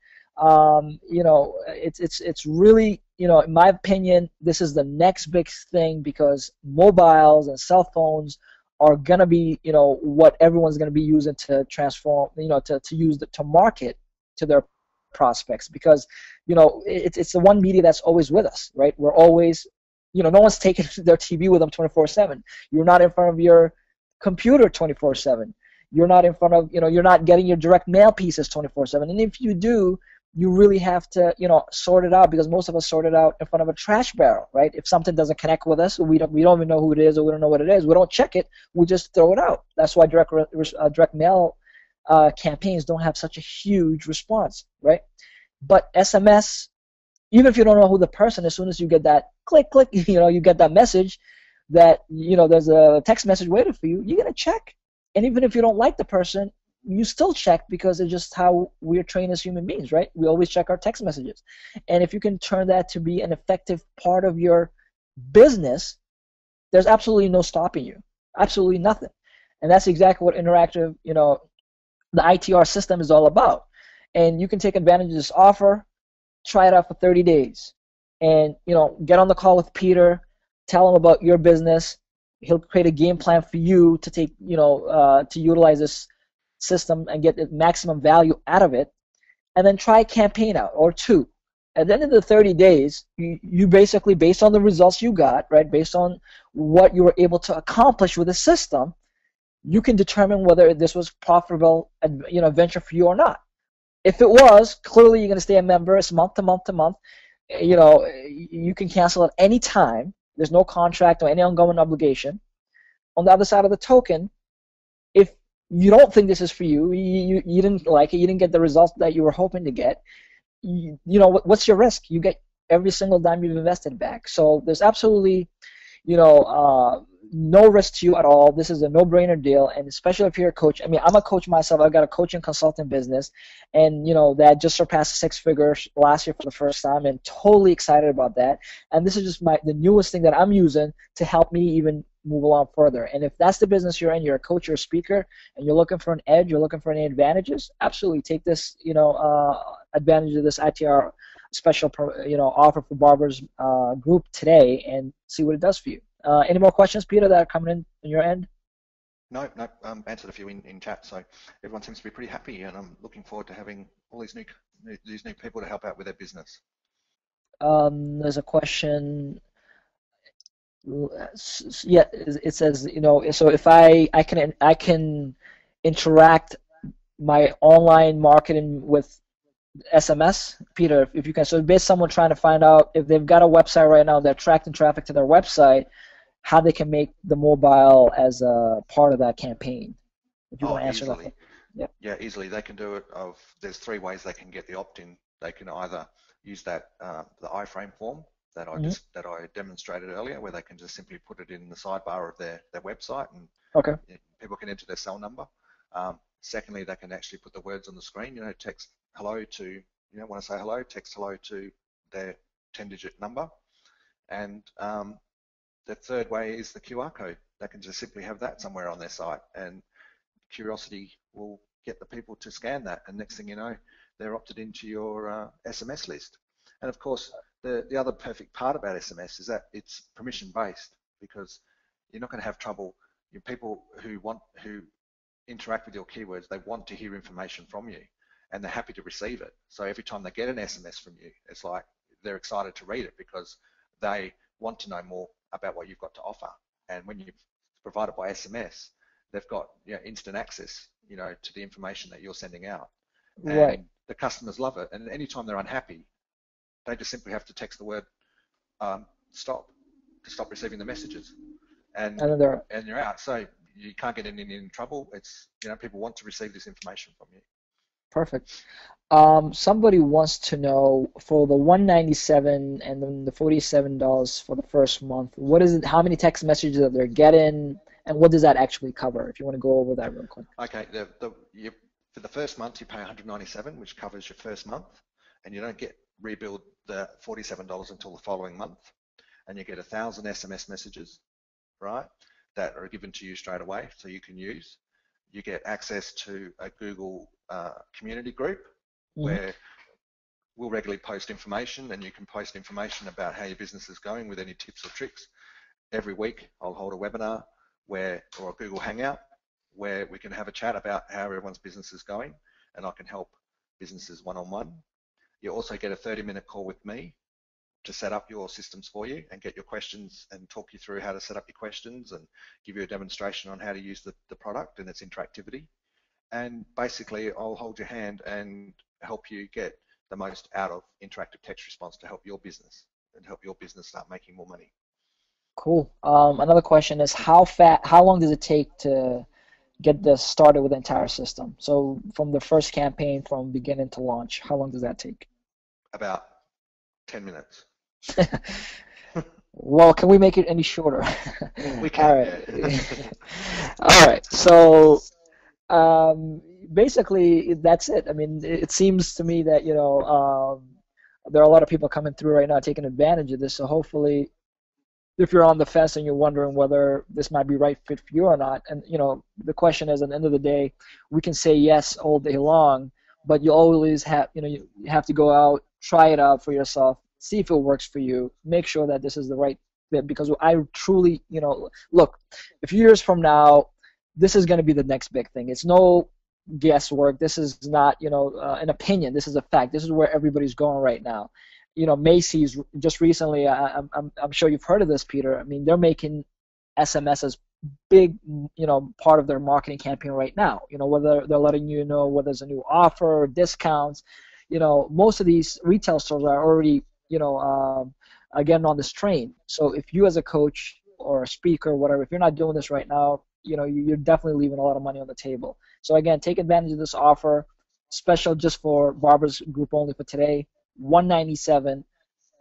It's really, in my opinion, this is the next big thing, because mobiles and cell phones are gonna be, what everyone's gonna be using to transform, to market to their prospects, because it's the one media that's always with us, right? We're always, no one's taking their TV with them 24/7. You're not in front of your computer 24/7. You're not in front of, you're not getting your direct mail pieces 24/7. And if you do, you really have to, sort it out, because most of us sort it out in front of a trash barrel, right? If something doesn't connect with us, we don't even know who it is, or we don't know what it is. We don't check it. We just throw it out. That's why direct mail campaigns don't have such a huge response, right? But SMS, even if you don't know who the person, as soon as you get that click, you get that message that, there's a text message waiting for you, you're going to check. And even if you don't like the person, you still check, because it's just how we're trained as human beings, right? We always check our text messages. And if you can turn that to be an effective part of your business, there's absolutely no stopping you. Absolutely nothing. And that's exactly what interactive, the ITR system is all about. And you can take advantage of this offer, try it out for 30 days, and get on the call with Peter, tell him about your business. He'll create a game plan for you to take, to utilize this system and get the maximum value out of it, and then try a campaign out or two. At the end of the 30 days, you basically, based on the results you got, right, based on what you were able to accomplish with the system, you can determine whether this was profitable, venture for you or not. If it was, clearly you're going to stay a member. It's month to month to month. You can cancel at any time. There's no contract or any ongoing obligation. On the other side of the token, if you don't think this is for you, you didn't like it, you didn't get the results that you were hoping to get, what's your risk? You get every single dime you've invested back. So there's absolutely, no risk to you at all. This is a no-brainer deal, and especially if you're a coach. I mean, I'm a coach myself. I've got a coaching consulting business, and that just surpassed 6 figures last year for the first time, and totally excited about that. And this is just the newest thing that I'm using to help me even move along further. And if that's the business you're in, you're a coach or a speaker, and you're looking for an edge, you're looking for any advantages, absolutely take this, advantage of this ITR special, offer for Barbara's group today, and see what it does for you. Any more questions, Peter, that are coming in on your end? No, answered a few in chat, so everyone seems to be pretty happy, and I'm looking forward to having all these new people to help out with their business. There's a question. Yeah, it says, so if I can interact my online marketing with SMS, Peter, if you can. So basically, someone trying to find out if they've got a website right now, they're attracting traffic to their website, how they can make the mobile as a part of that campaign. If you want to answer easily. That. Yeah, easily. They can do it. There's 3 ways they can get the opt-in. They can either use that the IFrame form that I demonstrated earlier, where they can just simply put it in the sidebar of their website, and people can enter their cell number. Secondly, they can actually put the words on the screen. Text hello to, want to say hello, text hello to their 10-digit number. And the third way is the QR code. They can just simply have that somewhere on their site, and Curiosity will get the people to scan that, and next thing you know, they're opted into your SMS list. And of course, the other perfect part about SMS is that it's permission based, because you're not going to have trouble. People who interact with your keywords, they want to hear information from you, and they're happy to receive it. So every time they get an SMS from you, it's like they're excited to read it, because they want to know more about what you've got to offer. And when you provide it by SMS, they've got instant access, to the information that you're sending out. And right. The customers love it. And anytime they're unhappy, they just simply have to text the word stop to stop receiving the messages, and you're out. So you can't get in trouble. It's people want to receive this information from you. Perfect. Somebody wants to know, for the $197 and then the $47 for the first month, what is it? How many text messages that they're getting, and what does that actually cover? If you want to go over that real quick. Okay. For the first month, you pay $197, which covers your first month, and you don't get rebuild the $47 until the following month. And you get 1,000 SMS messages, right, that are given to you straight away, so you can use. You get access to a Google community group where we'll regularly post information, and you can post information about how your business is going with any tips or tricks. Every week, I'll hold a webinar or a Google Hangout where we can have a chat about how everyone's business is going, and I can help businesses one-on-one. You also get a 30-minute call with me to set up your systems for you and get your questions and talk you through how to set up your questions and give you a demonstration on how to use the product and its interactivity. And basically, I'll hold your hand and help you get the most out of interactive text response to help your business and help your business start making more money. Cool. Another question is how long does it take to get this started with the entire system? So from the first campaign, from beginning to launch, how long does that take? About 10 minutes. Well, can we make it any shorter? We can. All right. Yeah. All right. So basically, that's it. I mean, it seems to me that, there are a lot of people coming through right now taking advantage of this. So hopefully, if you're on the fence and you're wondering whether this might be right fit for you or not, and the question is, at the end of the day, we can say yes all day long, but you always have, you have to go out, try it out for yourself, see if it works for you, make sure that this is the right fit, because I truly, look, a few years from now, this is going to be the next big thing. It's no guesswork. This is not, an opinion. This is a fact. This is where everybody's going right now. Macy's just recently, I'm sure you've heard of this, Peter. I mean, they're making SMS as big, part of their marketing campaign right now. Whether they're letting you know whether there's a new offer, discounts. Most of these retail stores are already, getting on this train. So if you as a coach or a speaker or whatever, if you're not doing this right now, you're definitely leaving a lot of money on the table. So again, take advantage of this offer, special just for Barbara's group only for today. $197,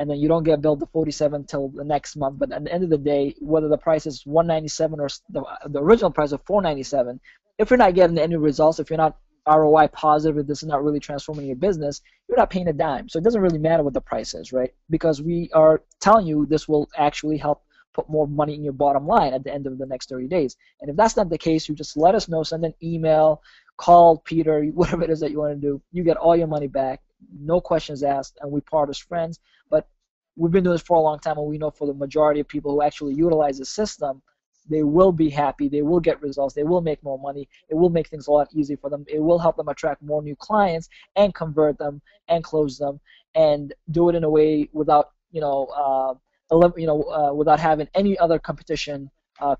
and then you don't get billed the $47 till the next month. But at the end of the day, whether the price is $197 or the original price of $497, if you're not getting any results, if you're not ROI positive, if this is not really transforming your business, you're not paying a dime. So it doesn't really matter what the price is, right? Because we are telling you this will actually help put more money in your bottom line at the end of the next 30 days. And if that's not the case, you just let us know, send an email, call Peter, whatever it is that you want to do. You get all your money back. No questions asked, and we part as friends. But we've been doing this for a long time, and we know for the majority of people who actually utilize the system, they will be happy, they will get results, they will make more money, it will make things a lot easier for them, it will help them attract more new clients and convert them and close them, and do it in a way without without having any other competition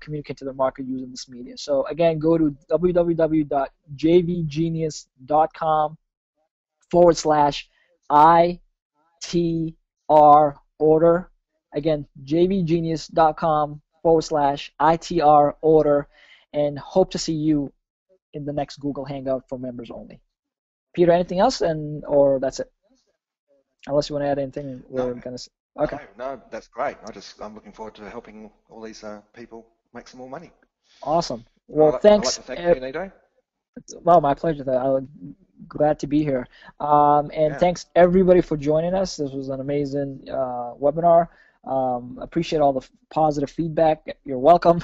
communicate to the market using this media. So again, go to www.jvgenius.com/ITR order. Again, jvgenius.com/ITR order, and hope to see you in the next Google Hangout for members only. Peter, anything else, or that's it? Unless you want to add anything, we're going to. Okay. No, that's great. I'm looking forward to helping all these people make some more money. Awesome. Well, thanks. I'd like to thank you, Nido. Well, my pleasure. I'm glad to be here. Thanks everybody for joining us. This was an amazing webinar. Appreciate all the positive feedback. You're welcome.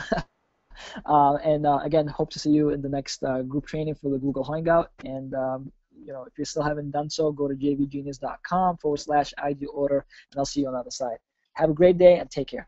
Again, hope to see you in the next group training for the Google Hangout. And if you still haven't done so, go to jvgenius.com/ID order, and I'll see you on the other side. Have a great day and take care.